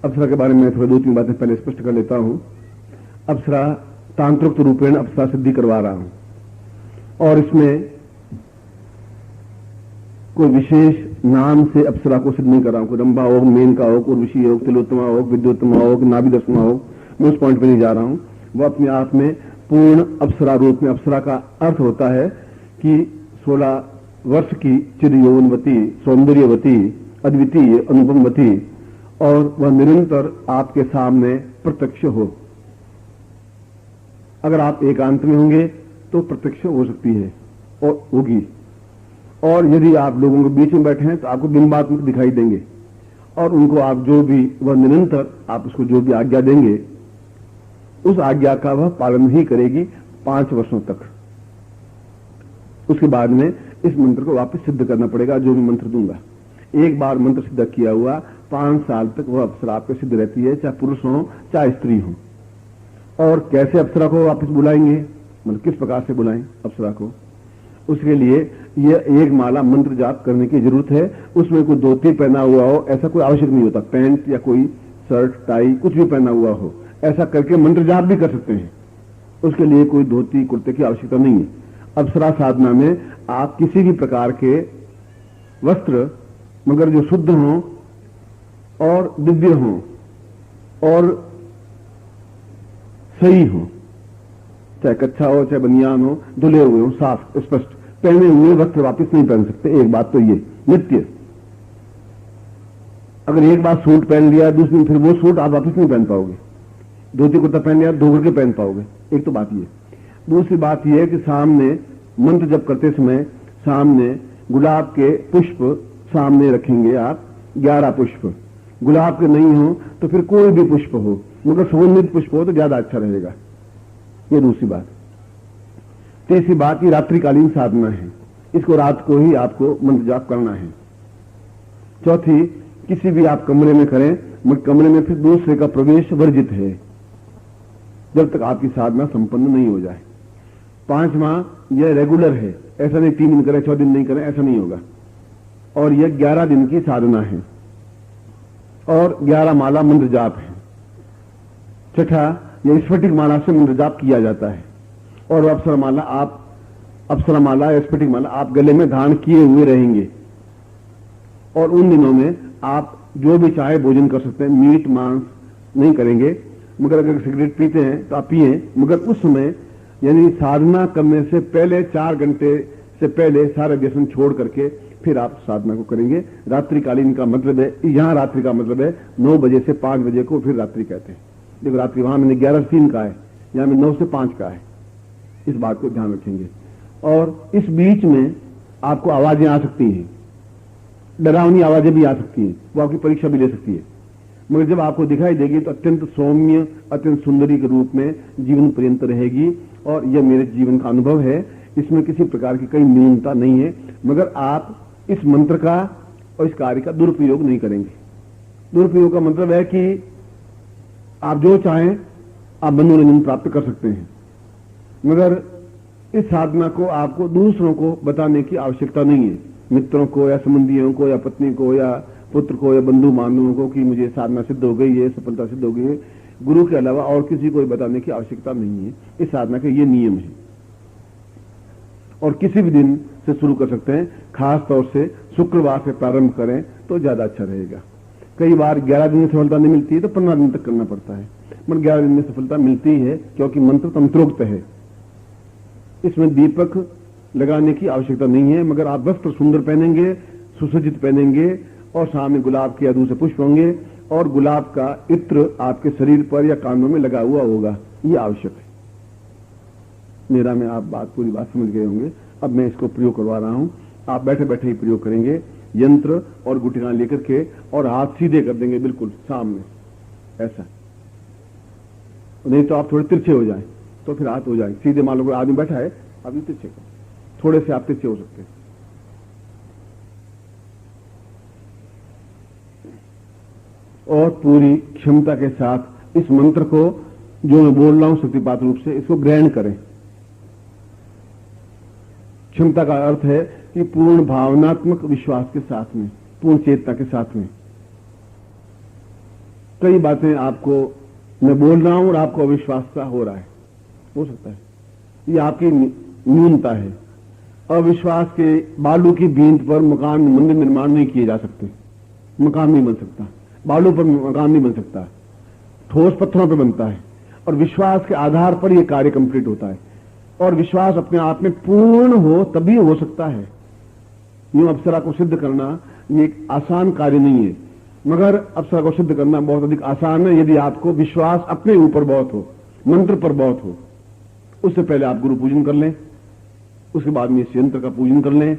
अप्सरा के बारे में थोड़ी 2-3 बातें पहले स्पष्ट कर लेता हूं। अप्सरा तांत्रिक रूपेण अप्सरा सिद्धि करवा रहा हूं और इसमें कोई विशेष नाम से अप्सरा को सिद्ध नहीं कर रहा हूं। कोई रंभा हो, मेनका हो, उर्वशी हो, तिलोत्तमा हो, विद्योत्तमा हो, नाभि दर्शना हो, मैं उस पॉइंट पे नहीं जा रहा हूं। वो अपने आप में पूर्ण अप्सरा रूप में, अप्सरा का अर्थ होता है कि 16 वर्ष की चिर यौवनवती, सौंदर्यवती, अद्वितीय, अनुपमवती, और वह निरंतर आपके सामने प्रत्यक्ष हो। अगर आप एकांत में होंगे तो प्रत्यक्ष हो सकती है और होगी, और यदि आप लोगों के बीच में बैठे हैं तो आपको बिंबात्मक दिखाई देंगे, और उनको आप जो भी, वह निरंतर आप उसको जो भी आज्ञा देंगे उस आज्ञा का वह पालन ही करेगी 5 वर्षों तक। उसके बाद में इस मंत्र को वापस सिद्ध करना पड़ेगा, जो भी मंत्र दूंगा। एक बार मंत्र सिद्ध किया हुआ 5 साल तक वह अप्सरा आपके सिद्ध रहती है, चाहे पुरुष हो चाहे स्त्री हो। और कैसे अप्सरा को वापस बुलाएंगे, मतलब किस प्रकार से बुलाएं अप्सरा को, उसके लिए यह एक माला मंत्र जाप करने की जरूरत है। उसमें कोई धोती पहना हुआ हो ऐसा कोई आवश्यक नहीं होता, पैंट या कोई शर्ट टाई कुछ भी पहना हुआ हो, ऐसा करके मंत्र जाप भी कर सकते हैं। उसके लिए कोई धोती कुर्ते की आवश्यकता नहीं है। अप्सरा साधना में आप किसी भी प्रकार के वस्त्र, मगर जो शुद्ध हों और दिव्य हों और सही हो, चाहे कच्छा हो चाहे बनियान हो, धुले हुए हो, साफ स्पष्ट पहने हुए वस्त्र वापस नहीं पहन सकते। एक बात तो ये नित्य, अगर एक बार सूट पहन लिया दूसरे दिन फिर वो सूट आप वापस नहीं पहन पाओगे। धोती कुर्ता पहन लिया 2 करके पहन पाओगे, एक तो बात ये। दूसरी बात यह है कि सामने मंत्र जप करते समय सामने गुलाब के पुष्प सामने रखेंगे आप, 11 पुष्प। गुलाब के नहीं हो तो फिर कोई भी पुष्प हो, मगर सुगंधित पुष्प हो तो ज्यादा अच्छा रहेगा। ये दूसरी बात। तीसरी बात, ये रात्रिकालीन साधना है, इसको रात को ही आपको मंत्र जाप करना है। चौथी, किसी भी आप कमरे में करें, मगर कमरे में फिर दूसरे का प्रवेश वर्जित है जब तक आपकी साधना संपन्न नहीं हो जाए। 5वां, यह रेगुलर है, ऐसा नहीं 3 दिन करें 6 दिन नहीं करें, ऐसा नहीं होगा। और यह 11 दिन की साधना है और 11 माला मंत्र जाप है। छठा, यह स्फटिक माला से मंत्र जाप किया जाता है और अप्सरा माला या स्फटिक माला आप गले में धारण किए हुए रहेंगे। और उन दिनों में आप जो भी चाहे भोजन कर सकते हैं, मीट मांस नहीं करेंगे, मगर अगर सिगरेट पीते हैं तो आप पिए, मगर उस समय यानी साधना करने से पहले 4 घंटे से पहले सारे व्यसन छोड़ करके फिर आप साधना को करेंगे। रात्रिकालीन का मतलब है, यहां रात्रि का मतलब है 9 बजे से 5 बजे को फिर रात्रि कहते हैं। देखो रात्रि वहां मैंने 11 से 3 का है, यहां में 9 से 5 का है, इस बात को ध्यान रखेंगे। और इस बीच में आपको आवाजें आ सकती हैं, डरावनी आवाजें भी आ सकती हैं, वो आपकी परीक्षा भी ले सकती है, मगर जब आपको दिखाई देगी तो अत्यंत सौम्य, अत्यंत सुंदरी के रूप में जीवन पर्यंत रहेगी। और यह मेरे जीवन का अनुभव है, इसमें किसी प्रकार की कोई न्यूनता नहीं है, मगर आप इस मंत्र का और इस कार्य का दुरुपयोग नहीं करेंगे। दुरुपयोग का मतलब है कि आप जो चाहें आप मनोरंजन प्राप्त कर सकते हैं, मगर इस साधना को आपको दूसरों को बताने की आवश्यकता नहीं है, मित्रों को या संबंधियों को या पत्नी को या पुत्र को या बंधु बांधवों को कि मुझे साधना सिद्ध हो गई है, सफलता सिद्ध हो गई है। गुरु के अलावा और किसी को बताने की आवश्यकता नहीं है। इस साधना के ये नियम है और किसी भी दिन से शुरू कर सकते हैं, खास तौर से शुक्रवार से प्रारंभ करें तो ज्यादा अच्छा रहेगा। कई बार 11 दिन में सफलता नहीं मिलती है तो 15 दिन तक करना पड़ता है, मगर 11 दिन में सफलता मिलती है क्योंकि मंत्र तंत्रोक्त है। इसमें दीपक लगाने की आवश्यकता नहीं है, मगर आप वस्त्र सुंदर पहनेंगे, सुसज्जित पहनेंगे और सामने गुलाब के या दूसरे पुष्प होंगे और गुलाब का इत्र आपके शरीर पर या कानों में लगा हुआ होगा, ये आवश्यक है। मेरा में आप पूरी बात समझ गए होंगे। अब मैं इसको प्रयोग करवा रहा हूं, आप बैठे बैठे ही प्रयोग करेंगे। यंत्र और गुटिका लेकर के और हाथ सीधे कर देंगे बिल्कुल सामने, ऐसा नहीं तो आप थोड़े तिरछे हो जाएं तो फिर हाथ हो जाए सीधे। मान लो कोई आदमी बैठा है, अभी तिरछे करो, थोड़े से आप तिरछे हो सकते हैं। और पूरी क्षमता के साथ इस मंत्र को जो मैं बोल रहा हूं शक्तिपात रूप से इसको ग्रहण करें। क्षमता का अर्थ है कि पूर्ण भावनात्मक विश्वास के साथ में, पूर्ण चेतना के साथ में। कई बातें आपको मैं बोल रहा हूं और आपको अविश्वास सा हो रहा है, हो सकता है ये आपकी न्यूनता है। अविश्वास के बालू की बींद पर मकान मंदिर निर्माण नहीं किए जा सकते, मकान नहीं बन सकता, बालू पर मकान नहीं बन सकता, ठोस पत्थरों पर बनता है। और विश्वास के आधार पर यह कार्य कंप्लीट होता है। और विश्वास अपने आप में पूर्ण हो तभी हो सकता है। यूं अप्सरा को सिद्ध करना ये एक आसान कार्य नहीं है, मगर अप्सरा को सिद्ध करना बहुत अधिक आसान है यदि आपको विश्वास अपने ऊपर बहुत हो, मंत्र पर बहुत हो। उससे पहले आप गुरु पूजन कर लें, उसके बाद में इस यंत्र का पूजन कर लें,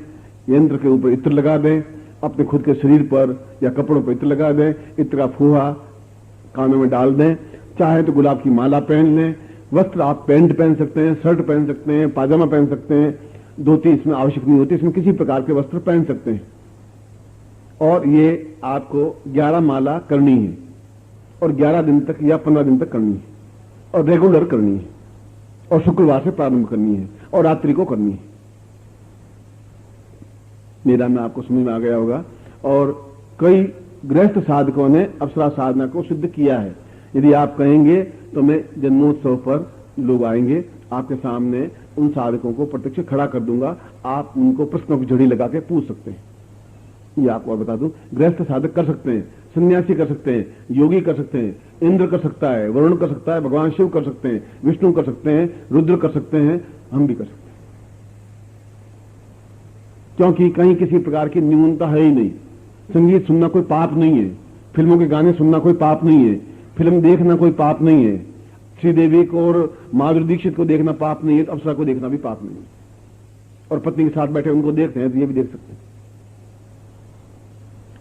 यंत्र के ऊपर इत्र लगा दें, अपने खुद के शरीर पर या कपड़ों पर इत्र लगा दें, इत्र का फूहा कानों में डाल दें, चाहे तो गुलाब की माला पहन लें, वस्त्र आप पैंट पहन सकते हैं, शर्ट पहन सकते हैं, पाजामा पहन सकते हैं, धोती इसमें आवश्यक नहीं होती, इसमें किसी प्रकार के वस्त्र पहन सकते हैं। और ये आपको 11 माला करनी है और 11 दिन तक या 15 दिन तक करनी है और रेगुलर करनी है और शुक्रवार से प्रारंभ करनी है और रात्रि को करनी है। मेरा में आपको समझ में आ गया होगा। और कई गृहस्थ साधकों ने अप्सरा साधना को सिद्ध किया है। यदि आप कहेंगे तो मैं जन्मोत्सव पर लोग आएंगे, आपके सामने उन साधकों को प्रत्यक्ष खड़ा कर दूंगा, आप उनको प्रश्नों की झड़ी लगा के पूछ सकते हैं। ये आपको बता दूं, गृहस्थ साधक कर सकते हैं, सन्यासी कर सकते हैं, योगी कर सकते हैं, इंद्र कर सकता है, वरुण कर सकता है, भगवान शिव कर सकते हैं, विष्णु कर सकते हैं, रुद्र कर सकते हैं, हम भी कर सकते हैं। क्योंकि कहीं किसी प्रकार की न्यूनता है ही नहीं। संगीत सुनना कोई पाप नहीं है, फिल्मों के गाने सुनना कोई पाप नहीं है, फिल्म देखना कोई पाप नहीं है, श्रीदेवी को और माधुरी दीक्षित को देखना पाप नहीं है, तो अप्सरा को देखना भी पाप नहीं है। और पत्नी के साथ बैठे उनको देखते हैं तो ये भी देख सकते हैं।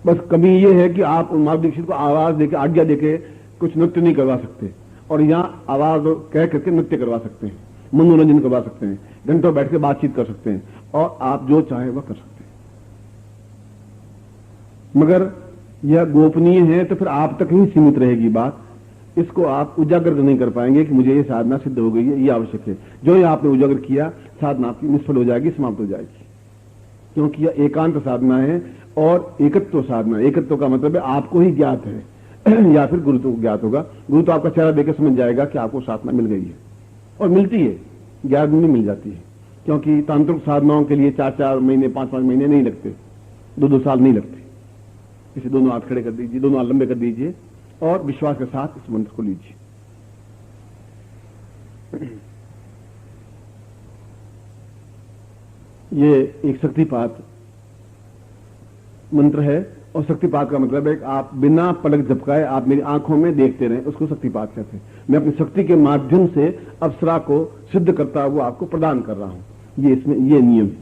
बस कमी ये है कि आप माधुरी दीक्षित को आवाज देके, आज्ञा देके कुछ नृत्य नहीं करवा सकते, और यहां आवाज कह करके नृत्य करवा सकते हैं, मनोरंजन करवा सकते हैं, घंटों बैठ के बातचीत कर सकते हैं, और आप जो चाहे वह कर सकते हैं। मगर यह गोपनीय है तो फिर आप तक ही सीमित रहेगी बात। इसको आप उजागर नहीं कर पाएंगे कि मुझे ये साधना सिद्ध हो गई है, ये आवश्यक है। जो ये आपने उजागर किया, साधना आपकी निष्फल हो जाएगी, समाप्त हो जाएगी। क्योंकि यह एकांत साधना है और एकत्व साधना। एकत्व का मतलब है आपको ही ज्ञात है या फिर गुरु को ज्ञात होगा। गुरु तो आपका चेहरा देकर समझ जाएगा कि आपको साधना मिल गई है, और मिलती है, 11 दिन में मिल जाती है। क्योंकि तांत्रिक साधनाओं के लिए 4-4 महीने, 5-5 महीने नहीं लगते, 2-2 साल नहीं लगते। इसे दोनों हाथ खड़े कर दीजिए, दोनों हाथ लंबे कर दीजिए और विश्वास के साथ इस मंत्र को लीजिए। ये एक शक्तिपात मंत्र है, और शक्तिपात का मतलब है कि आप बिना पलक झपकाए आप मेरी आंखों में देखते रहें, उसको शक्तिपात कहते हैं। मैं अपनी शक्ति के माध्यम से अप्सरा को सिद्ध करता हुआ आपको प्रदान कर रहा हूं। ये इसमें ये नियम है।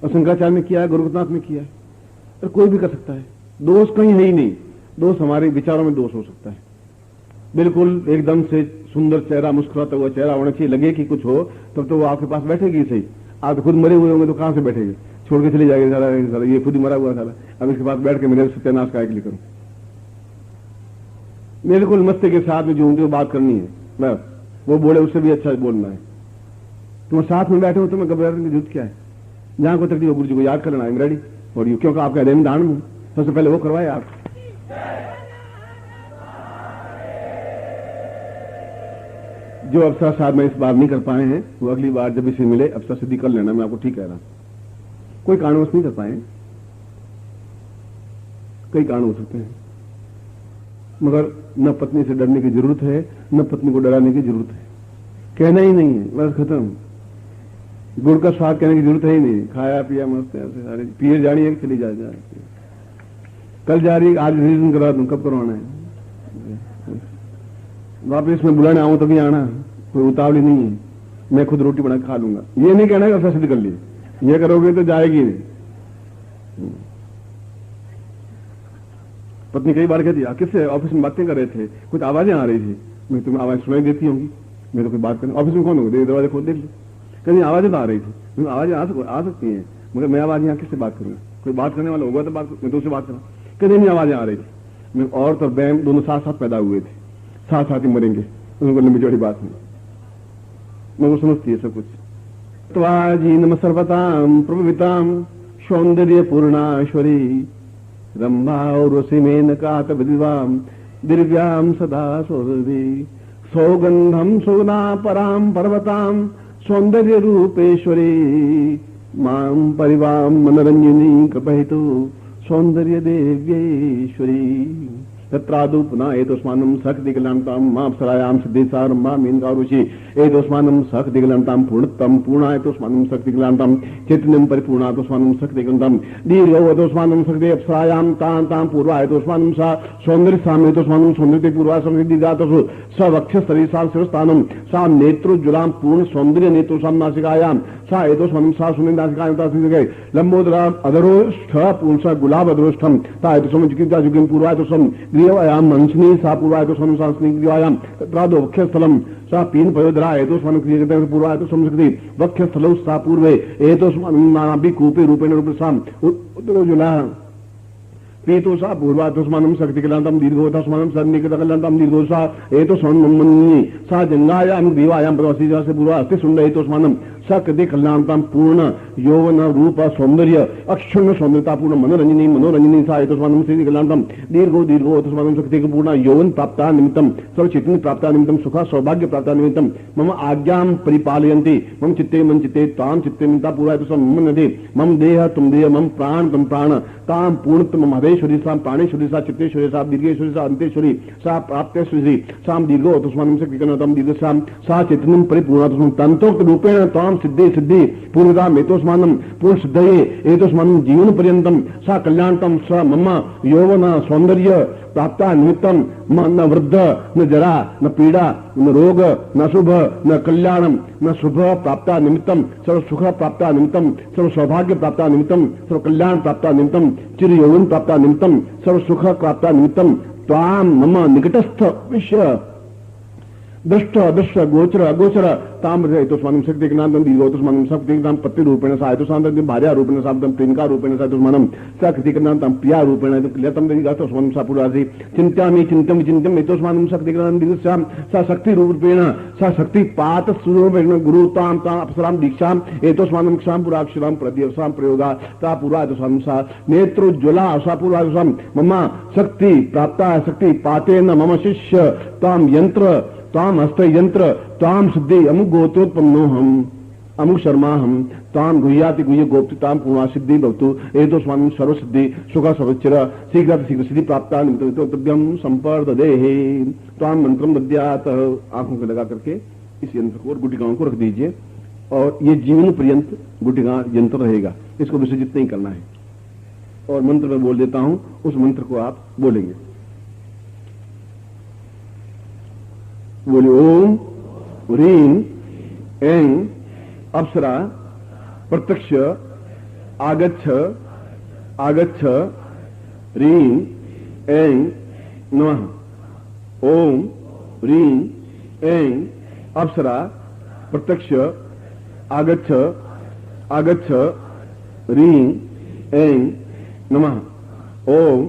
और शंकराचार्य ने किया है, गुरुनाथ ने किया है, और कोई भी कर सकता है। दोष कहीं है ही नहीं। दोष हमारे विचारों में दोष हो सकता है। बिल्कुल एकदम से सुंदर चेहरा, मुस्कुराता हुआ चेहरा होना चाहिए, लगे कि कुछ हो, तब तो वो आपके पास बैठेगी सही। आप खुद मरे हुए होंगे तो कहां से बैठेगी, छोड़ के चली जाएगी। सारा ये खुद ही मरा हुआ सारा, अब इसके पास बैठ के मेरे सत्यानाश काय के लिए करूं। बिल्कुल मस्ती के साथ में जो उनकी बात करनी है, बस वो बोले उससे भी अच्छा बोलना है। तुम साथ में बैठे हो, तुम्हें घबराने की जरूरत क्या है? जहां को तकलीफ हो गुरु जी को याद कर लेना, रेडी और यू, क्योंकि आपका हृदय में दान हूं, सबसे पहले वो करवाए आप। जो अप्सरा साधना इस बार नहीं कर पाए हैं, वो अगली बार जब इसे मिले अप्सरा सिद्धि कर लेना। मैं आपको ठीक कह रहा हूं। कोई कारणवश नहीं कर पाए, कई कारण हो सकते हैं, मगर न पत्नी से डरने की जरूरत है, न पत्नी को डराने की जरूरत है। कहना ही नहीं है, बस खत्म। गुड़ का स्वाद कहने की जरूरत है ही नहीं। खाया पिया मस्त है, सारे पिए जानी है, चली जा कल जा रही है, आज रिविजन करा दूं, कब करवाना है, वापिस मैं बुलाने आऊं तभी आना, कोई उतावली नहीं है। मैं खुद रोटी बना के खा लूंगा। ये नहीं कहना कि अवसर सिद्ध कर लिए, ये करोगे तो जाएगी नहीं। पत्नी कई बार कहती, किससे ऑफिस में बातें कर रहे थे, कुछ आवाजें आ रही थी। मैं तुम्हें आवाज सुनाई देती होंगी, मैं तो कोई बात करना। ऑफिस में कौन होगा, दरवाजा खोल देख लो, कहीं आवाजें तो आ रही थी। आवाजें आ सकती हैं, मगर मैं आवाज यहाँ किससे बात करूंगा? कोई बात करने वाला होगा तो बात, मैं तो उससे बात करूँ। कहीं नहीं आवाजें आ रही थी। मैं औरत और बैम दोनों साथ साथ पैदा हुए थे, साथ साथ ही मरेंगे, उनको लंबी चौड़ी बात नहीं। मैं वो समझती है सब कुछ। त्वाजीनम सर्वताम प्रभविताम सौंदर्य पूर्णाश्वरी रंभा और मेनकात विद्वाम दिव्याम सदा सौरभि सौगंधम सुगना पराम पर्वताम सौंदर्य रूपेश्वरी मां परिवाम मनोरंजनी कृपहितु सौंदर्य देव्येश्वरी तत्रादु पुनः एतस्मानं सखदिगलान्तां माप्सरायां सिद्धेसारम्भा मीनकारुषि एतस्मानं सखदिगलान्तां पूर्णत्वं पूर्णा एतस्मानं सखदिगलान्तां चैतन्यं परिपूर्णा एतस्मानं सखदिगलान्तां दीर्घो एतस्मानं सखदे अप्सरायां तां पूर्वा एतस्मानं सा सौन्दर्य साम एतस्मानं सौन्दर्य पूर्वा सखदिगातसु स वक्षस्थली सा शिरस्थानं सा नेत्रोज्ज्वलां पूर्ण सौन्दर्य नेत्रोसां नासिकायां सा एतस्मानं सा सुनिनासिकायां तासिके लंबोदरा अधरोष्ठ पुंसा गुलाब अधरोष्ठम ता एतस्मानं चिकित्सा जुगिं पूर्वा एतस्मानं ग्रीवायाम मंसनी सा पूर्वा एतस्मानं सांसनी ग्रीवायां तत्रादो वक्षस्थलं सा पीन पयोधरा एतस्मानं क्रियते पूर्वा एतस्मानं शक्ति वक्षस्थलौ सा पूर्वे एतस्मानं नाभि कूपे रूपेण रूपसाम उत्तरोज्ज्वला पीतो सा पूर्वा एतस्मानं शक्तिकलान्तं दीर्घो एतस्मानं सन्निकटकलान्तं दीर्घो सा एतस्मानं मन्नी सा जंगायां ग्रीवायां प्रवासी से पूर्वा अस्ति सुंदर एतस्मानं सकृति कल्याणतां पूर्ण यौवन रूप सौंदर्य अक्षुण्ण सौंदर्यता पूर्ण मनोरंजनी मनोरंजनी सा एतस्मानं स्थिति कल्याणतां दीर्घो दीर्घो एतस्मानं शक्ति पूर्ण यौवन प्राप्ता निमित्तं सर्वचैतन्य प्राप्ता निमित्तं सुख सौभाग्य प्राप्ता निमित्तं मम आज्ञां परिपालयन्ति मम चित्ते मन चित्ते तां चित्ते मिता पूरा एतस्मानं मम नदे मम देह तुम देह मम प्राण तुम प्राण तां पूर्णत्वं महेश्वरी सा प्राणेश्वरी सा चित्तेश्वरी सा दीर्घेश्वरी सा अंतेश्वरी सा प्राप्तेश्वरी सा दीर्घो एतस्मानं शक्ति कल्याणतां दीर्घसां सा चैतन्यं परिपूर्णा तस्मात् तंतोक्त रूपेण तां सिद्धि सिद्धि पूर्णता एतस्मानं पूर्ण सिद्धये एतस्मानं जीवन पर्यन्तं सा कल्याणतं स मम यौवन सौंदर्य प्राप्ता निमित्तं न वृद्ध न जरा न पीड़ा न रोग न शुभ न कल्याणम न शुभ प्राप्ता निमित्तं सर्व सुख प्राप्ता निमित्तं सर्व सौभाग्य प्राप्ता निमित्तं सर्व कल्याण प्राप्ता निमित्तं चिर यौवन प्राप्ता निमित्तं सर्व सुख प्राप्ता निमित्तं त्वां मम निकटस्थ विषय दृष्ट अदृश्य गोचर अगोचर ताम एतस्मानं शक्ति ज्ञानं दीर्घो एतस्मानं शक्ति ज्ञानं पत्ति रूपेण सा एतस्मानं भार्या रूपेण सा प्रेमिका रूपेण सा एतस्मानं सा कृति ज्ञानं प्रिया रूपेण एतस्मानं दीर्घातस्मानं सा पुरासि चिन्त्यामि चिन्त्यं विचिन्त्यं एतस्मानं शक्ति ज्ञानं दीर्घस्यां सा शक्ति रूपेण सा शक्ति पात स्वरूपेण गुरु तां अप्सरां दीक्षां एतस्मानं क्षां पुराक्षरां प्रदिवसां प्रयोगा ता पूर्वा एतस्मानं सा नेत्रोज्ज्वला सा पूर्वा मम शक्ति प्राप्ता शक्ति पातेन मम शिष्य तां यंत्र ताम हस्त यंत्र ताम सिद्धि अमुक गोत्रोत्पन्नो हम अमुक शर्मा हम ताम गुह्याति गुह्य गोप्तिताम पूर्णा सिद्धि भवतु एतस्मानं सर्व सिद्धि सुख सर्वचिर शीघ्र शीघ्र सिद्धि प्राप्ता निमित्तव्यम संपर्ददेहि ताम मंत्रम दद्यात आंखों को लगा करके इस यंत्र को और गुटिकाओं को रख दीजिए और ये जीवन पर्यंत गुटिका यंत्र रहेगा, इसको विसर्जित नहीं करना है। और मंत्र में बोल देता हूं, उस मंत्र को आप बोलेंगे। बोले ओम ह्रीं ऐं अप्सरा प्रत्यक्ष आगच्छ आगच्छ ह्रीं ऐं नमः। ओम ह्रीं ऐं अप्सरा प्रत्यक्ष आगच्छ आगच्छ ह्रीं ऐं नमः। ओम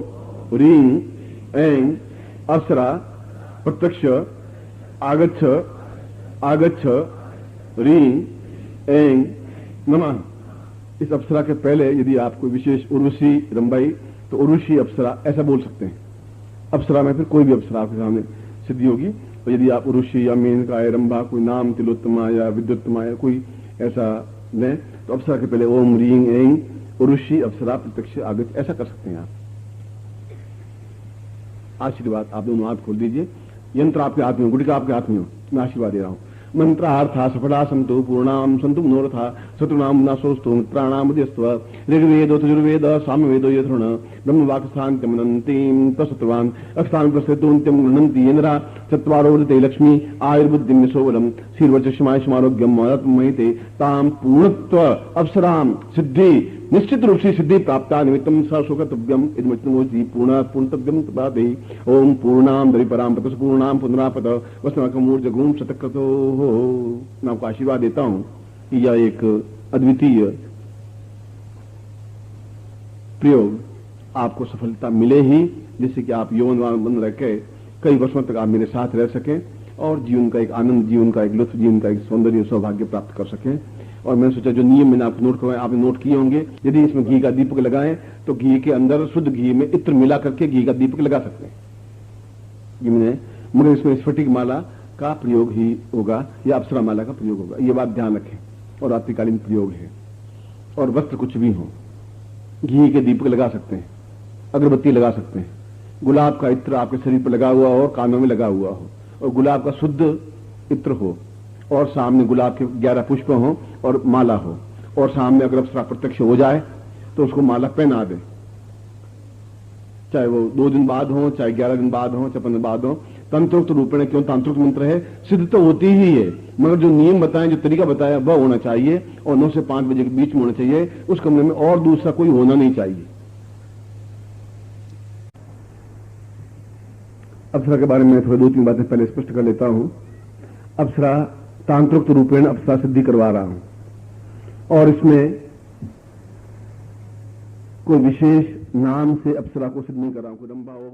ह्रीं ऐं अप्सरा प्रत्यक्ष आगच्छ आगच्छ ह्रीं ऐं नमः। इस अप्सरा के पहले यदि आपको विशेष उर्वशी रंबाई तो उर्वशी अप्सरा ऐसा बोल सकते हैं। अप्सरा में फिर कोई भी अप्सरा आपके सामने सिद्धि होगी। और यदि आप उर्वशी या मेनका या रंभा कोई नाम तिलोत्तमा या विद्युत्तमा या कोई ऐसा लें तो अप्सरा के पहले ओम ह्रीं ऐं उर्वशी अप्सरा प्रत्यक्ष आगच्छ ऐसा कर सकते हैं आप। आशीर्वाद आप दोनों हाथ खोल दीजिए। यंत्र आपके हाथ में, गुटिका आपके हाथ में हो, मैं आशीर्वाद दे रहा हूं। मंत्रार्था सफला संतु पूर्णाम संतु मनोरथा शत्रुनाम नाशोस्तु मित्राणाम उदयस्व ऋग्वेद यजुर्वेद सामवेद यथुर्ण ब्रह्मवाक्स्थान्त्यमनन्तीं तशत्वान् अक्षतान् प्रसृतोन्त्यं गृह्णन्ति येनरा चत्वारोदते लक्ष्मी आयुर्बुद्धिं यशोबलं शीर्वचक्षमाय समारोग्यं महते तां पूर्णत्व अप्सरां सिद्धि निश्चित रूप से सिद्धि प्राप्ता निमित्तं सुखतव्यम इदमचनोजी पूर्ण पूर्णतव्यम तपादे। ओम पूर्णाम दरिपराम पतस पूर्णाम पुनरापत वस्त्रकमूर्ज गुण शतक्रतो हो। मैं आपको आशीर्वाद देता हूं कि यह एक अद्वितीय प्रयोग आपको सफलता मिले ही, जिससे कि आप यौवन बन रह के कई वर्षों तक आप मेरे साथ रह सकें और जीवन का एक आनंद, जीवन का एक लुत्फ, जीवन का एक सौंदर्य सौभाग्य प्राप्त कर सकें। और मैंने सोचा जो नियम मैंने आपको नोट करवाए आपने नोट किए होंगे। यदि इसमें घी का दीपक लगाएं तो घी के अंदर शुद्ध घी में इत्र मिला करके घी का दीपक लगा सकते हैं। मगर इसमें स्फटिक माला का प्रयोग ही होगा या अप्सरा माला का प्रयोग होगा, ये बात ध्यान रखें। और रात्रिकालीन प्रयोग है। और वस्त्र कुछ भी हो, घी के दीपक लगा सकते हैं, अगरबत्ती लगा सकते हैं, गुलाब का इत्र आपके शरीर पर लगा हुआ हो और कानों में लगा हुआ हो, और गुलाब का शुद्ध इत्र हो, और सामने गुलाब के 11 पुष्प हो और माला हो, और सामने अगर अप्सरा प्रत्यक्ष हो जाए तो उसको माला पहना दे, चाहे वो 2 दिन बाद हो, चाहे 11 दिन बाद हो, चाहे 15 बाद हो। तंत्रोक्त रूपेण, क्यों तांत्रिक मंत्र है, सिद्ध तो होती ही है, मगर जो नियम बताएं, जो तरीका बताया वह होना चाहिए, और 9 से 5 बजे के बीच में होना चाहिए। उस कमरे में और दूसरा कोई होना नहीं चाहिए। अप्सरा के बारे में थोड़ी 2-3 बातें पहले स्पष्ट कर लेता हूं। अप्सरा तांत्रिक रूपेण अप्सरा सिद्धि करवा रहा हूं, और इसमें कोई विशेष नाम से अप्सरा को सिद्ध नहीं कर रहा हूं। कोई रंभा हो,